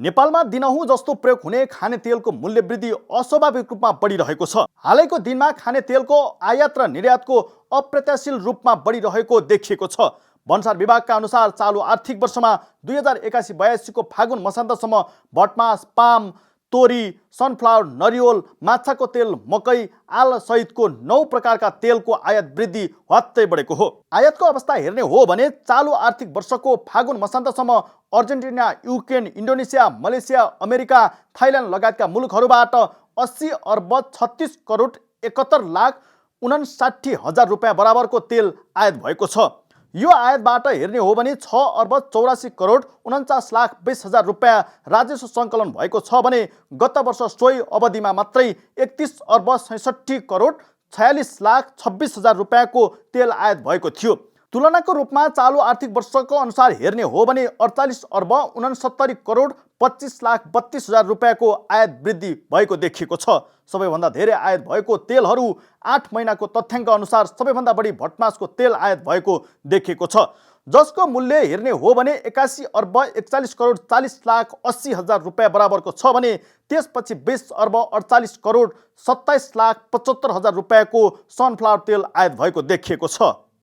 नेपालमा दिनहुँ जस्तो प्रयोग हुने खाने तेलको मूल्य वृद्धि अस्वाभाविक रूपमा बढिरहेको छ। हालैको दिनमा खाने तेलको आयात र निर्यातको अप्रत्याशित रूपमा बढिरहेको देखिएको छ। भन्सार विभागका अनुसार चालु आर्थिक वर्षमा 2081-82 को फागुन मसान्तसम्म भटमास, पाम, तोरी, सनफ्लावर, नरिवल, माछाको तेल, मकै, आल सहितको 9 प्रकारका तेलको आयात वृद्धि हत्तै बढेको हो। आयातको अवस्था हेर्ने हो भने चालु आर्थिक वर्षको फागुन मसान्तसम्म Argentina, Ukraine, Indonesia, Malaysia, America, Thailand लगायतका मुलुकहरूबाट 80 अर्ब 36 करोड 71 लाख 59 हजार रुपियाँ बराबरको तेल आयात भएको छ। यो आयातबाट हेर्ने हो भने 6 अर्ब 84 करोड 49 लाख 20 हजार रुपियाँ राजस्व सङ्कलन भएको छ भने गत वर्ष सोही अवधिमा मात्रै 31 अर्ब 66 करोड 46 लाख 26 हजार रुपियाँको तेल आयात भएको थियो। तुलनाको रूपमा चालु आर्थिक वर्षको अनुसार हेर्ने हो भने 48 अर्ब 69 करोड 25 लाख 32 हजार रुपियाँको आयात वृद्धि भएको देखिएको छ। सबैभन्दा धेरै आयात भएको तेलहरू 8 महिनाको तथ्याङ्क अनुसार सबैभन्दा बढी भटमासको तेल आयात भएको देखिएको छ, जसको मूल्य हेर्ने हो भने 81 अर्ब 41 करोड 40 लाख 80 हजार रुपियाँ बराबरको छ भने त्यसपछि 20 अर्ब 48 करोड 27 लाख 75 हजार रुपियाँको सनफ्लावर तेल आयात भएको देखिएको छ।